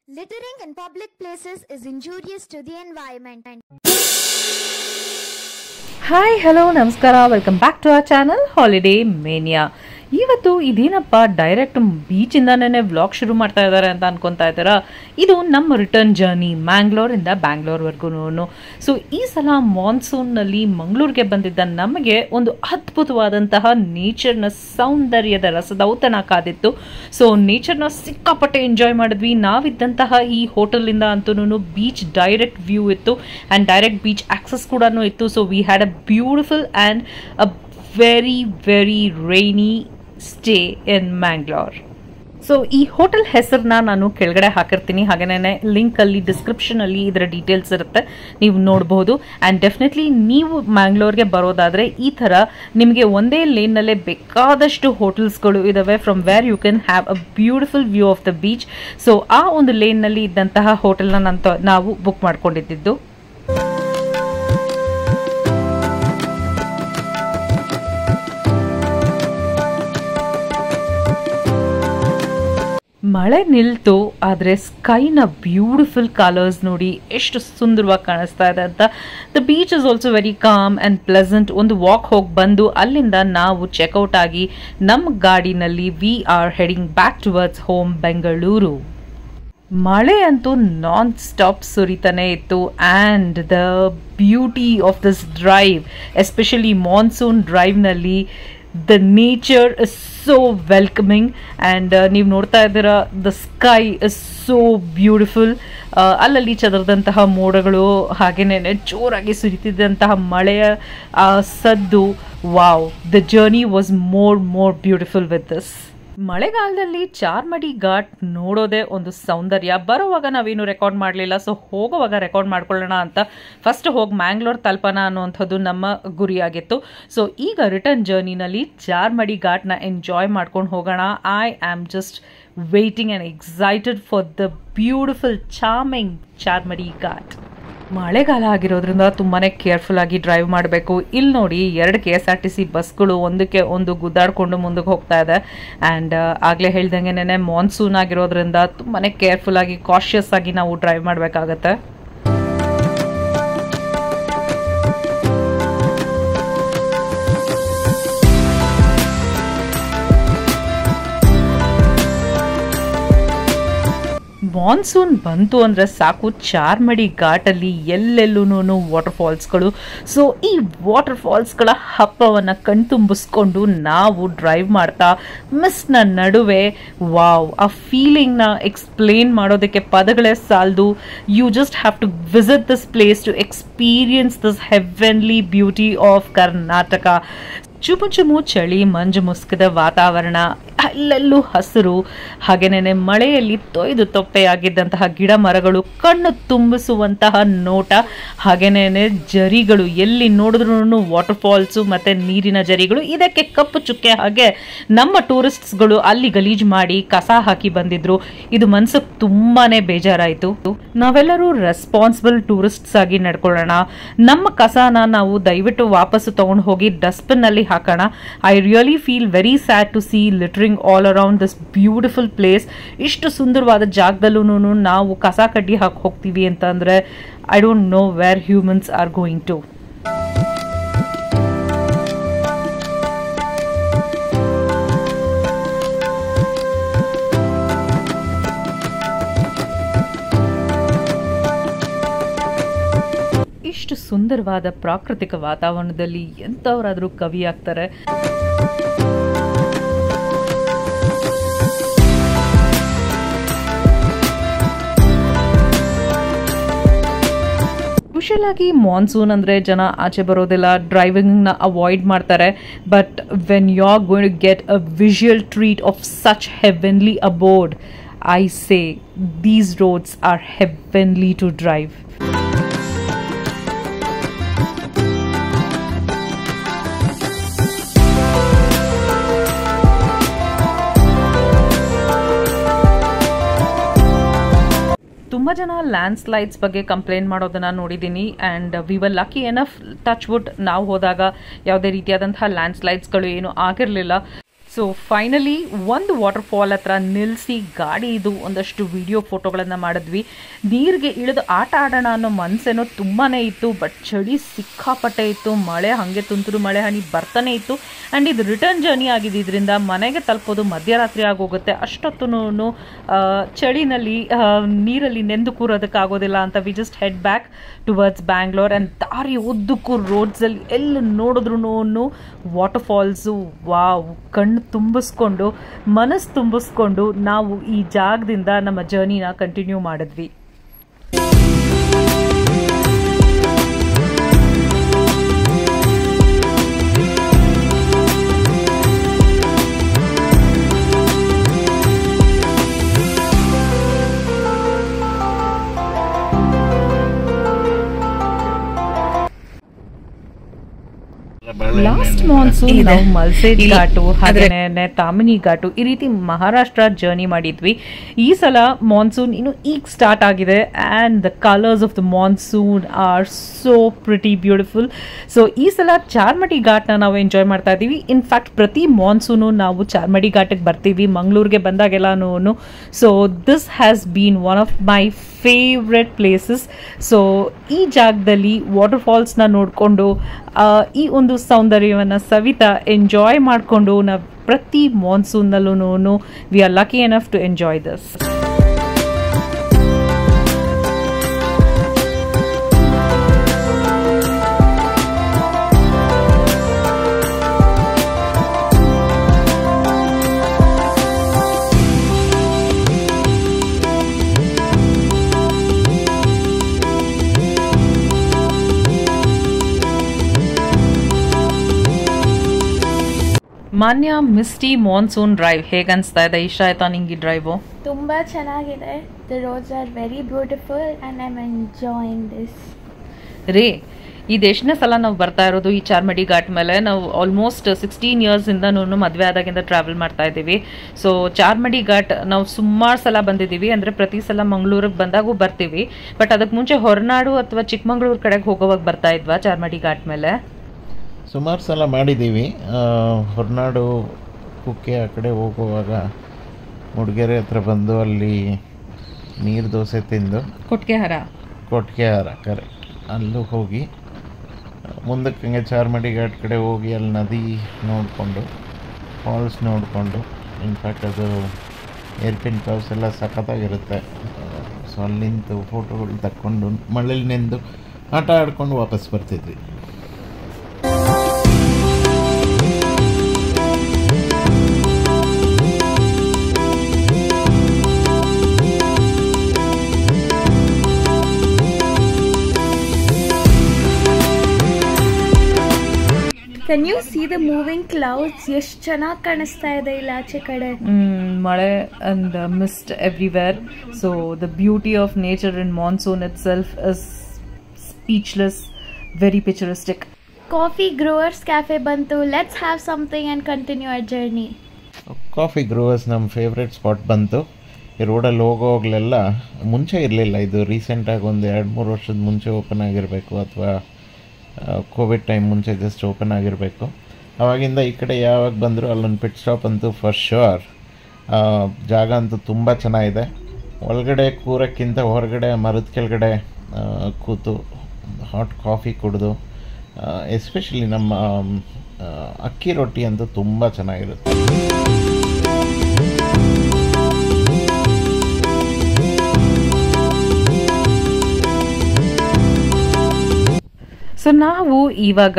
Littering in public places is injurious to the environment. Hi, hello, namaskara. Welcome back to our channel Holiday Mania. ಇವತ್ತು ಇದೇನಪ್ಪ direct ಬೀಚಿಂದಾನೇ vlog ಶುರು ಮಾಡ್ತಾ ಇದ್ದಾರೆ ಅಂತ ಅನ್ಕೊತಾ ಇದ್ದಾರಾ? ಇದು ನಮ್ಮ ರಿಟರ್ನ್ ಜರ್ನಿ ಮ್ಯಾಂಗ್ಳೂರಿಂದ ಬ್ಯಾಂಗ್ಳೂರ್ವರೆಗೂ. ಸೊ ಈ ಸಲ ಮಾನ್ಸೂನ್ನಲ್ಲಿ ಮಂಗಳೂರಿಗೆ ಬಂದಿದ್ದ ನಮಗೆ ಒಂದು ಅದ್ಭುತವಾದಂತಹ ನೇಚರ್ನ ಸೌಂದರ್ಯದ ರಸದೌತಣ ಕಾದಿತ್ತು. ಸೊ ನೇಚರ್ನ ಸಿಕ್ಕಾಪಟ್ಟೆ ಎಂಜಾಯ್ ಮಾಡಿದ್ವಿ. ನಾವಿದ್ದಂತಹ ಈ ಹೋಟೆಲಿಂದ ಅಂತೂ ಬೀಚ್ ಡೈರೆಕ್ಟ್ ವ್ಯೂ ಇತ್ತು ಆ್ಯಂಡ್ ಡೈರೆಕ್ಟ್ ಬೀಚ್ ಆಕ್ಸಸ್ ಕೂಡ ಇತ್ತು. So we had a beautiful and a very rainy stay in Mangalore. So ಈ ಹೋಟೆಲ್ ಹೆಸರನ್ನ ನಾನು ಕೆಳಗಡೆ ಹಾಕಿರ್ತೀನಿ, ಹಾಗೇನೇ ಲಿಂಕಲ್ಲಿ ಡಿಸ್ಕ್ರಿಪ್ಷನಲ್ಲಿ ಇದರ ಡೀಟೇಲ್ಸ್ ಇರುತ್ತೆ, ನೀವು ನೋಡ್ಬೋದು. ಆ್ಯಂಡ್ ಡೆಫಿನೆಟ್ಲಿ ನೀವು ಮ್ಯಾಂಗ್ಳೂರ್ಗೆ ಬರೋದಾದರೆ ಈ ಥರ ನಿಮಗೆ ಒಂದೇ ಲೇನ್ನಲ್ಲೇ ಬೇಕಾದಷ್ಟು ಹೋಟೆಲ್ಸ್ಗಳು ಇದ್ದಾವೆ, from where you can have a beautiful view of the beach. So ಆ ಒಂದು ಲೇನ್ನಲ್ಲಿ ಇದ್ದಂತಹ ಹೋಟೆಲ್ನ ನಾವು ಬುಕ್ ಮಾಡ್ಕೊಂಡಿದ್ದು. ಮಳೆ ನಿಲ್ತು, ಆದರೆ ಸ್ಕೈನ ಬ್ಯೂಟಿಫುಲ್ ಕಲರ್ಸ್ ನೋಡಿ ಎಷ್ಟು ಸುಂದರವಾಗಿ ಕಾಣಿಸ್ತಾ ಇದೆ ಅಂತ. The beach is also very calm and pleasant. ಒಂದು ವಾಕ್ ಹೋಗಿ ಬಂದು ಅಲ್ಲಿಂದ ನಾವು ಚೆಕ್ಔಟ್ ಆಗಿ ನಮ್ಮ ಗಾಡಿನಲ್ಲಿ we are heading back towards home Bengaluru. ಮಳೆ ಅಂತೂ ನಾನ್ ಸ್ಟಾಪ್ ಸುರಿತಾನೆ ಇತ್ತು and the beauty of this drive, especially monsoon ಡ್ರೈವ್ನಲ್ಲಿ the nature is so welcoming and ನೀವು ನೋಡ್ತಾ ಇದ್ದೀರಾ the sky is so beautiful. ಅಲ್ಲಲ್ಲಿ ಚದರದಂತಹ ಮೋಡಗಳು, ಹಾಗೇನೆ ಜೋರಾಗಿ ಸುರಿತಿದ್ದಂತಹ ಮಳೆಯ ಸದ್ದು. Wow, the journey was more beautiful with this. ಮಳೆಗಾಲದಲ್ಲಿ ಚಾರ್ಮಡಿ ಘಾಟ್ ನೋಡೋದೇ ಒಂದು ಸೌಂದರ್ಯ. ಬರೋವಾಗ ನಾವೇನು ರೆಕಾರ್ಡ್ ಮಾಡಲಿಲ್ಲ, ಸೊ ಹೋಗೋವಾಗ ರೆಕಾರ್ಡ್ ಮಾಡ್ಕೊಳ್ಳೋಣ ಅಂತ ಫಸ್ಟ್ ಹೋಗಿ ಮ್ಯಾಂಗ್ಳೂರ್ ತಲುಪೋಣ ಅನ್ನುವಂಥದ್ದು ನಮ್ಮ ಗುರಿಯಾಗಿತ್ತು. ಸೊ ಈಗ ರಿಟರ್ನ್ ಜರ್ನಿನಲ್ಲಿ ಚಾರ್ಮಡಿ ಘಾಟ್ನ ಎಂಜಾಯ್ ಮಾಡ್ಕೊಂಡು ಹೋಗೋಣ. I am just waiting and excited for the beautiful charming Charmadi ghat. ಮಳೆಗಾಲ ಆಗಿರೋದ್ರಿಂದ ತುಂಬಾ ಕೇರ್ಫುಲ್ ಆಗಿ ಡ್ರೈವ್ ಮಾಡಬೇಕು. ಇಲ್ಲಿ ನೋಡಿ 2 KSRTC ಬಸ್ಗಳು ಒಂದಕ್ಕೆ ಒಂದು ಗುದ್ದಾಡ್ಕೊಂಡು ಮುಂದಕ್ಕೆ ಹೋಗ್ತಾ ಇದೆ. ಆ್ಯಂಡ್ ಆಗಲೇ ಹೇಳ್ದಂಗೆ ಮಾನ್ಸೂನ್ ಆಗಿರೋದ್ರಿಂದ ತುಂಬಾ ಕೇರ್ಫುಲ್ ಆಗಿ ಕಾಷಿಯಸ್ ಆಗಿ ನಾವು ಡ್ರೈವ್ ಮಾಡಬೇಕಾಗತ್ತೆ. ಮಾನ್ಸೂನ್ ಬಂತು ಅಂದರೆ ಸಾಕು, ಚಾರ್ಮಡಿ ಘಾಟಲ್ಲಿ ಎಲ್ಲೆಲ್ಲೂ ವಾಟರ್ ಫಾಲ್ಸ್ಗಳು. ಸೊ ಈ ವಾಟರ್ ಫಾಲ್ಸ್ಗಳ ಹಬ್ಬವನ್ನು ಕಣ್ತುಂಬಿಸ್ಕೊಂಡು ನಾವು ಡ್ರೈವ್ ಮಾಡ್ತಾ ಮಿಸ್ನ ನಡುವೆ, ವಾವ್, ಆ ಫೀಲಿಂಗ್ನ ಎಕ್ಸ್ಪ್ಲೇನ್ ಮಾಡೋದಕ್ಕೆ ಪದಗಳೇ ಸಾಲದು. You just have to visit this place to experience this heavenly beauty of Karnataka. ಚುಮು ಚಳಿ, ಮಂಜು ಮುಸುಕಿದ ವಾತಾವರಣ, ಅಲ್ಲೆಲ್ಲೂ ಹಸಿರು, ಹಾಗೇನೆ ಮಳೆಯಲ್ಲಿ ತೊಯ್ದು ತೊಪ್ಪೆಯಾಗಿದ್ದಂತಹ ಗಿಡ ಮರಗಳು, ಕಣ್ಣು ತುಂಬಿಸುವಂತಹ ನೋಟ, ಹಾಗೇನೆ ಜರಿಗಳು, ಎಲ್ಲಿ ನೋಡಿದ್ರೂ ವಾಟರ್ ಫಾಲ್ಸು ಮತ್ತು ನೀರಿನ ಜರಿಗಳು. ಇದಕ್ಕೆ ಕಪ್ಪು ಚುಕ್ಕೆ ಹಾಗೆ ನಮ್ಮ ಟೂರಿಸ್ಟ್ಸ್ಗಳು ಅಲ್ಲಿ ಗಲೀಜು ಮಾಡಿ ಕಸ ಹಾಕಿ ಬಂದಿದ್ರು. ಇದು ಮನ್ಸಿಗೆ ತುಂಬಾ ಬೇಜಾರಾಯಿತು. ನಾವೆಲ್ಲರೂ ರೆಸ್ಪಾನ್ಸಿಬಲ್ ಟೂರಿಸ್ಟ್ಸ್ ಆಗಿ ನಡ್ಕೊಳ್ಳೋಣ. ನಮ್ಮ ಕಸನ ನಾವು ದಯವಿಟ್ಟು ವಾಪಸ್ಸು ತಗೊಂಡು ಹೋಗಿ ಡಸ್ಟ್ಬಿನ್ನಲ್ಲಿ ಹಾಕೋಣ. I really feel very sad to see littering all around this beautiful place. ಇಷ್ಟು ಸುಂದರವಾದ ಜಾಗದಲ್ಲೂ ನಾವು ಕಸ ಕಡ್ಡಿ ಹಾಕಿ ಹೋಗ್ತೀವಿ ಅಂತಂದರೆ I don't know where humans are going to. ಇಷ್ಟು ಸುಂದರವಾದ ಪ್ರಾಕೃತಿಕ ವಾತಾವರಣದಲ್ಲಿ ಎಂಥವರಾದರೂ ಕವಿ ಆಗ್ತಾರೆ. ಯೂಶುವಲಾಗಿ ಮಾನ್ಸೂನ್ ಅಂದರೆ ಜನ ಆಚೆ ಬರೋದಿಲ್ಲ, ಡ್ರೈವಿಂಗ್ನ ಅವಾಯ್ಡ್ ಮಾಡ್ತಾರೆ. But when you are going to get a visual treat of such heavenly abode, I say these roads are heavenly to drive. ತುಂಬ ಜನ ಲ್ಯಾಂಡ್ ಸ್ಲೈಡ್ಸ್ ಬಗ್ಗೆ ಕಂಪ್ಲೇಂಟ್ ಮಾಡೋದನ್ನು ನೋಡಿದ್ದೀನಿ. And we were lucky enough, touch wood, ನಾವು ಹೋದಾಗ ಯಾವುದೇ ರೀತಿಯಾದಂತಹ land ಸ್ಲೈಡ್ಸ್ಗಳು ಏನು ಆಗಿರಲಿಲ್ಲ. ಸೊ ಫೈನಲಿ ಒಂದು ವಾಟರ್ಫಾಲ್ ಹತ್ರ ನಿಲ್ಲಿಸಿ ಗಾಡಿ ಇದು ಒಂದಷ್ಟು ವಿಡಿಯೋ ಫೋಟೋಗಳನ್ನು ಮಾಡಿದ್ವಿ. ನೀರಿಗೆ ಇಳಿದು ಆಟ ಆಡೋಣ ಅನ್ನೋ ಮನಸ್ಸೇನೋ ತುಂಬಾ ಇತ್ತು, ಬಟ್ ಚಳಿ ಸಿಕ್ಕಾಪಟ್ಟೆ ಇತ್ತು. ಮಳೆ ಹಾಗೆ ತುಂತುರು ಮಳೆ ಹನಿ ಬರ್ತಾನೆ ಇತ್ತು. ಆ್ಯಂಡ್ ಇದು ರಿಟರ್ನ್ ಜರ್ನಿ ಆಗಿದ್ದರಿಂದ ಮನೆಗೆ ತಲುಪೋದು ಮಧ್ಯರಾತ್ರಿ ಆಗೋಗುತ್ತೆ. ಅಷ್ಟೊತ್ತು ಚಳಿನಲ್ಲಿ ನೀರಲ್ಲಿ ನೆಂದು ಕೂರೋದಕ್ಕಾಗೋದಿಲ್ಲ ಅಂತ we just head back towards Bangalore. And ದಾರಿ ಉದ್ದಕ್ಕೂ ರೋಡ್ಸಲ್ಲಿ ಎಲ್ಲಿ ನೋಡಿದ್ರು ವಾಟರ್ಫಾಲ್ಸು. ವಾವ್, ಕಣ್ಣು ತುಂಬಿಸ್ಕೊಂಡು ಮನಸ್ಸು ತುಂಬಿಸ್ಕೊಂಡು ನಾವು ಈ ಜಾಗದಿಂದ ನಮ್ಮ ಜರ್ನಿನ ಕಂಟಿನ್ಯೂ ಮಾಡಿದ್ವಿ. ಲಾಸ್ಟ್ ಮಾನ್ಸೂನ್ ನಾವು ಮಲ್ಸೇಜ್ ಘಾಟು ಹಾಗೇನೆ ತಾಮಿನಿ ಘಾಟು ಈ ರೀತಿ ಮಹಾರಾಷ್ಟ್ರ ಜರ್ನಿ ಮಾಡಿದ್ವಿ. ಈ ಸಲ ಮಾನ್ಸೂನ್ ಇನ್ನು ಈಗ ಸ್ಟಾರ್ಟ್ ಆಗಿದೆ and the colours of the monsoon are so pretty beautiful. So ಈ ಸಲ ಚಾರ್ಮಡಿ ಘಾಟ್ನ ನಾವು ಎಂಜಾಯ್ ಮಾಡ್ತಾ ಇದ್ದೀವಿ. ಇನ್ಫ್ಯಾಕ್ಟ್ ಪ್ರತಿ ಮಾನ್ಸೂನು ನಾವು ಚಾರ್ಮಡಿ ಘಾಟಿಗೆ ಬರ್ತೀವಿ ಮಂಗಳೂರಿಗೆ ಬಂದಾಗೆಲ್ಲನೂ. So this has been one of my favourite places. So ಈ ಜಾಗದಲ್ಲಿ ವಾಟರ್ಫಾಲ್ಸ್ನ ನೋಡಿಕೊಂಡು ಈ ಒಂದು ಸೌಂದರ್ಯವನ್ನು ಸವಿತಾ ಎಂಜಾಯ್ ಮಾಡಿಕೊಂಡು ನಾವು ಪ್ರತಿ ಮಾನ್ಸೂನ್ನಲ್ಲೂ we are lucky enough to enjoy this. Manya misty monsoon drive ಹೇಗನ್ಸ್ತಾ ಇದೆ? ಇಷ್ಟ ಆಯ್ತಾ ನಿಂಗೆ ಡ್ರೈವು? ತುಂಬ ಚೆನ್ನಾಗಿದೆ. The roads are very beautiful and I am enjoying this. ರೀ, ಇದು ಎಷ್ಟನೇ ಸಲ ನಾವು ಬರ್ತಾ ಇರೋದು ಈ ಚಾರ್ಮಡಿ ಘಾಟ್ ಮೇಲೆ? ನಾವು ಆಲ್ಮೋಸ್ಟ್ 16 ಇಯರ್ಸಿಂದನೂ ಮದುವೆ ಆದಾಗಿಂದ ಟ್ರಾವೆಲ್ ಮಾಡ್ತಾ ಇದ್ದೀವಿ. ಸೊ ಚಾರ್ಮಡಿ ಘಾಟ್ ನಾವು ಸುಮಾರು ಸಲ ಬಂದಿದ್ದೀವಿ. ಅಂದರೆ ಪ್ರತಿ ಸಲ ಮಂಗಳೂರಿಗೆ ಬಂದಾಗೂ ಬರ್ತೀವಿ. ಬಟ್ ಅದಕ್ಕೆ ಮುಂಚೆ ಹೊರನಾಡು ಅಥವಾ ಚಿಕ್ಕಮಂಗ್ಳೂರು ಕಡೆಗೆ ಹೋಗೋವಾಗ ಬರ್ತಾ ಇದ್ವಾ ಚಾರ್ಮಡಿ ಘಾಟ್ ಮೇಲೆ? ಸುಮಾರು ಸಲ ಮಾಡಿದ್ದೀವಿ. ಹೊರನಾಡು ಕುಕ್ಕೆ ಆ ಕಡೆ ಹೋಗುವಾಗ ಮೂಡಿಗೆರೆ ಹತ್ರ ಬಂದು ಅಲ್ಲಿ ನೀರು ದೋಸೆ ತಿಂದು ಕೊಟ್ಗೆಹಾರ ಕರೆಕ್ಟ್ ಅಲ್ಲೂ ಹೋಗಿ ಮುಂದಕ್ಕೆ ಹಂಗೆ ಚಾರ್ಮಡಿ ಘಾಟ್ ಕಡೆ ಹೋಗಿ ಅಲ್ಲಿ ನದಿ ನೋಡಿಕೊಂಡು ಫಾಲ್ಸ್ ನೋಡಿಕೊಂಡು, ಇನ್ಫ್ಯಾಕ್ಟ್ ಅದು ಏರ್ಪಿನ್ ಫಾಲ್ಸ್ ಎಲ್ಲ ಸಖತ್ತಾಗಿರುತ್ತೆ. ಸೊ ಅಲ್ಲಿ ನಿಂತು ಫೋಟೋಗಳು ತಕ್ಕೊಂಡು ಮಳೇಲಿ ನೆಂದು ಆಟ ಆಡ್ಕೊಂಡು ವಾಪಸ್ ಬರ್ತಿದ್ವಿ. Can you see the moving clouds? ಎಷ್ಟು ಚೆನ್ನಾಗಿ ಕಾಣಿಸ್ತಾ ಇದೆ ಇಲ್ಲಿ ಆಚೆ ಕಡೆ. ಮಳೆ and mist everywhere. So the beauty of nature in monsoon itself is speechless, very picturesque. Coffee Growers Cafe ಬಂತು. Let's have something and continue our journey. Coffee growers ನಮ್ಮ ಫೇವ್ರೆಟ್ ಸ್ಪಾಟ್ ಬಂತು. ಈ ರೋಡಲ್ಲಿ ಹೋಗೋಗ್ಲೆಲ್ಲ ಮುಂಚೆ ಇರಲಿಲ್ಲ, ಇದು ರೀಸೆಂಟಾಗಿ ಒಂದು 2-3 ವರ್ಷದ ಮುಂಚೆ ಓಪನ್ ಆಗಿರಬೇಕು ಅಥವಾ ಕೋವಿಡ್ ಟೈಮ್ ಮುಂಚೆ ಜಸ್ಟ್ ಓಪನ್ ಆಗಿರಬೇಕು. ಆವಾಗಿಂದ ಈ ಕಡೆ ಯಾವಾಗ ಬಂದರೂ ಅಲ್ಲೊಂದು ಪಿಟ್ ಸ್ಟಾಪ್ ಅಂತೂ ಫಾರ್ ಶ್ಯೂರ್. ಜಾಗ ಅಂತೂ ತುಂಬ ಚೆನ್ನಾಗಿದೆ. ಒಳಗಡೆ ಕೂರಕ್ಕಿಂತ ಹೊರಗಡೆ ಮರದ ಕೆಳಗಡೆ ಕೂತು ಹಾಟ್ ಕಾಫಿ ಕುಡಿದು, ಎಸ್ಪೆಷಲಿ ನಮ್ಮ ಅಕ್ಕಿ ರೊಟ್ಟಿ ಅಂತೂ ತುಂಬ ಚೆನ್ನಾಗಿರುತ್ತೆ. ಸೊ ನಾವು ಇವಾಗ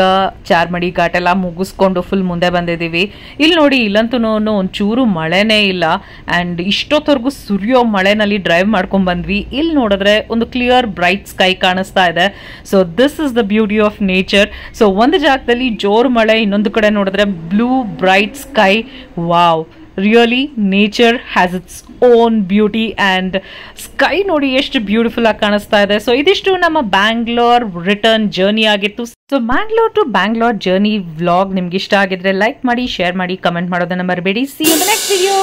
ಚಾರ್ಮಡಿ ಘಾಟ್ ಎಲ್ಲ ಮುಗಿಸ್ಕೊಂಡು ಫುಲ್ ಮುಂದೆ ಬಂದಿದ್ದೀವಿ. ಇಲ್ಲಿ ನೋಡಿ, ಇಲ್ಲಂತೂ ಒಂಚೂರು ಮಳೆನೇ ಇಲ್ಲ. ಆ್ಯಂಡ್ ಇಷ್ಟೊತ್ತವರೆಗೂ ಸುರಿಯೋ ಮಳೆನಲ್ಲಿ ಡ್ರೈವ್ ಮಾಡ್ಕೊಂಡು ಬಂದ್ವಿ. ಇಲ್ಲಿ ನೋಡಿದ್ರೆ ಒಂದು ಕ್ಲಿಯರ್ ಬ್ರೈಟ್ ಸ್ಕೈ ಕಾಣಿಸ್ತಾ ಇದೆ. So this is the beauty of nature. So ಒಂದು ಜಾಗದಲ್ಲಿ ಜೋರು ಮಳೆ, ಇನ್ನೊಂದು ಕಡೆ ನೋಡಿದ್ರೆ blue bright sky. Wow, really nature has its own beauty. And sky ನೋಡಿ ಎಷ್ಟು ಬ್ಯೂಟಿಫುಲ್ ಆಗಿ ಕಾಣಿಸ್ತಾ ಇದೆ. ಸೊ ಇದಿಷ್ಟು ನಮ್ಮ ಬ್ಯಾಂಗ್ಳೂರ್ ರಿಟರ್ನ್ ಜರ್ನಿ ಆಗಿತ್ತು. So Mangalore to Bangalore journey vlog ನಿಮ್ಗೆ ಇಷ್ಟ ಆಗಿದ್ರೆ ಲೈಕ್ ಮಾಡಿ, ಶೇರ್ ಮಾಡಿ, ಕಮೆಂಟ್ ಮಾಡೋದನ್ನ ಮರಿಬೇಡಿ. See you in the next video.